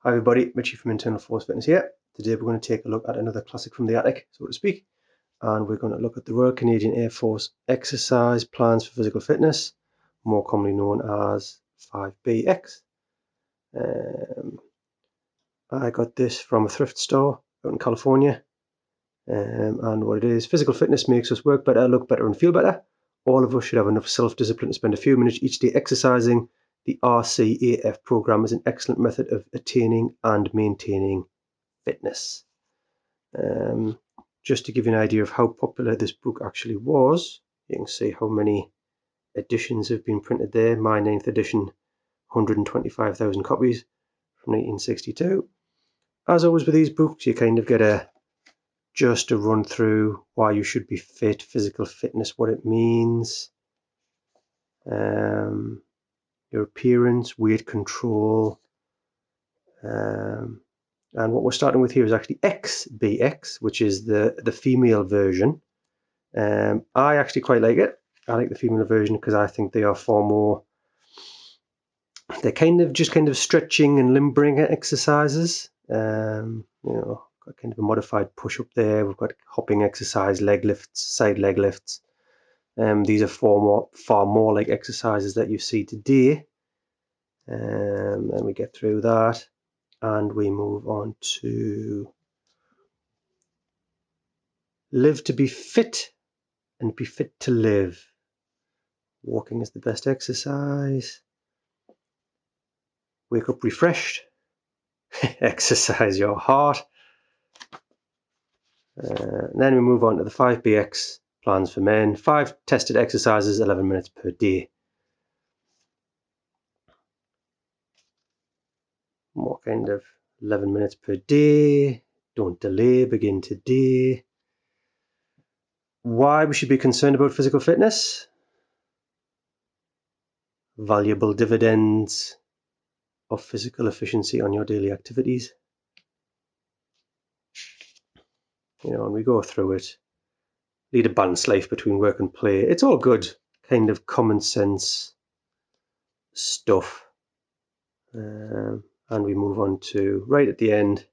Hi everybody, Richie from Internal Force Fitness here. Today we're going to take a look at another classic from the attic, so to speak, and we're going to look at the Royal Canadian Air Force exercise plans for physical fitness, more commonly known as 5BX. I got this from a thrift store out in California, and what it is, physical fitness makes us work better, look better and feel better. All of us should have enough self-discipline to spend a few minutes each day exercising. The RCAF program is an excellent method of attaining and maintaining fitness. Just to give you an idea of how popular this book actually was, you can see how many editions have been printed there. My 9th edition, 125,000 copies from 1962. As always with these books, you kind of get just a run through why you should be fit, physical fitness, what it means, your appearance, weight control, and what we're starting with here is actually XBX, which is the female version. I actually quite like it. I like the female version because I think they are far more, they're kind of stretching and limbering exercises. Got kind of a modified push-up there. We've got hopping exercise, leg lifts, side leg lifts. These are far more like exercises that you see today. And we get through that and we move on to live to be fit and be fit to live. Walking is the best exercise. Wake up refreshed. Exercise your heart. Then we move on to the 5BX plans for men. 5 tested exercises, 11 minutes per day. More kind of 11 minutes per day. Don't delay, begin today. Why we should be concerned about physical fitness. Valuable dividends of physical efficiency on your daily activities. And we go through it. Lead a balanced life between work and play. It's all good, kind of common sense stuff. And we move on to right at the end.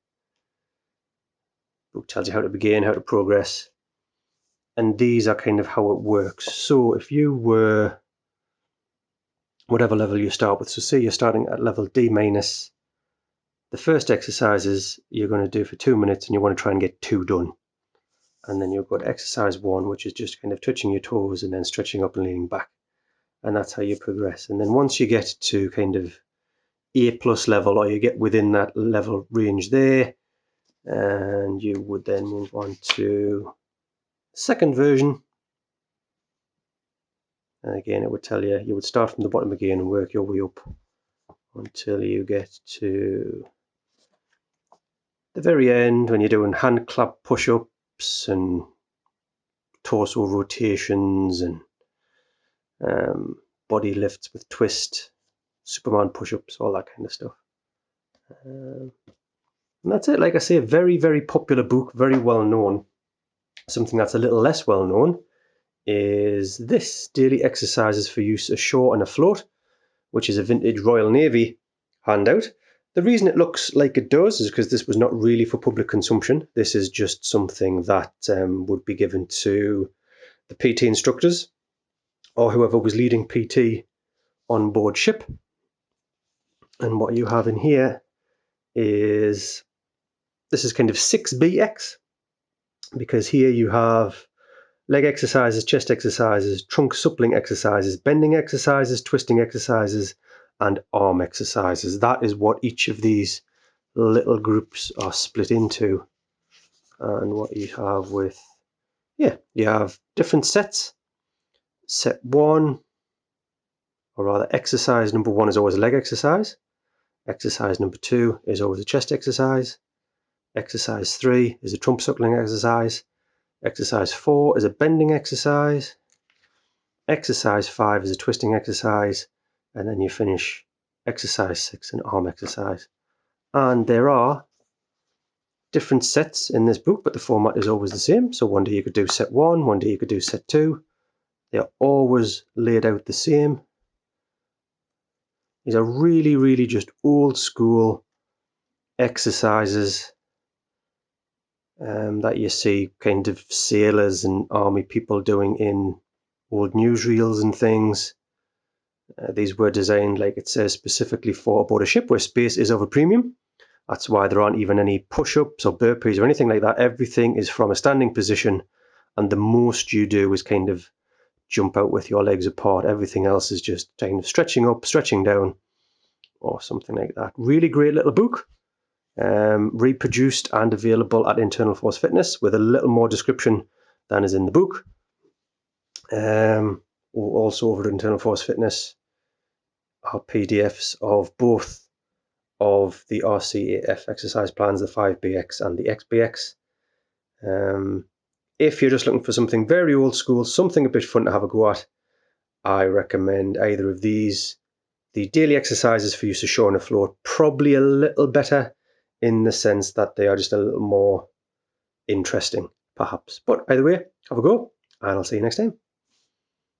Book tells you how to begin, how to progress. And these are kind of how it works. So if you were, whatever level you start with, so say you're starting at level D minus, the first exercises you're going to do for 2 minutes and you want to try and get 2 done. And then you'll go to exercise 1, which is just kind of touching your toes and then stretching up and leaning back. And that's how you progress. And then once you get to kind of A+ level, or you get within that level range there, and you would then move on to the second version. And again, it would tell you, you would start from the bottom again and work your way up until you get to the very end when you're doing hand clap push-ups and torso rotations and body lifts with twist, Superman push-ups, all that kind of stuff. And that's it. Like I say, very, very popular book, very well known. Something that's a little less well known is this, Daily Exercises for Use Ashore and Afloat, which is a vintage Royal Navy handout. The reason it looks like it does is because this was not really for public consumption. This is just something that would be given to the PT instructors or whoever was leading PT on board ship. And what you have in here is, this is kind of 6BX, because here you have leg exercises, chest exercises, trunk suppling exercises, bending exercises, twisting exercises, and arm exercises. That is what each of these little groups are split into. And what you have with, you have different sets. Set 1, or rather exercise number 1 is always a leg exercise. Exercise number 2 is always a chest exercise. Exercise 3 is a trunk suckling exercise. Exercise 4 is a bending exercise. Exercise 5 is a twisting exercise. And then you finish exercise 6, an arm exercise. And there are different sets in this book, but the format is always the same. So one day you could do set 1, one day you could do set 2. They're always laid out the same. These are really, really just old school exercises that you see kind of sailors and army people doing in old newsreels and things. These were designed, like it says, specifically for aboard a ship where space is of a premium. That's why there aren't even any push-ups or burpees or anything like that. Everything is from a standing position, and the most you do is kind of jump out with your legs apart. Everything else is just kind of stretching up, stretching down, or something like that. Really great little book. Reproduced and available at Internal Force Fitness with a little more description than is in the book. Also over at Internal Force Fitness are PDFs of both of the RCAF exercise plans, the 5BX and the XBX. If you're just looking for something very old school, something a bit fun to have a go at, I recommend either of these. The daily exercises for Use Ashore and Afloat, probably a little better in the sense that they are just a little more interesting, perhaps. But either way, have a go, and I'll see you next time.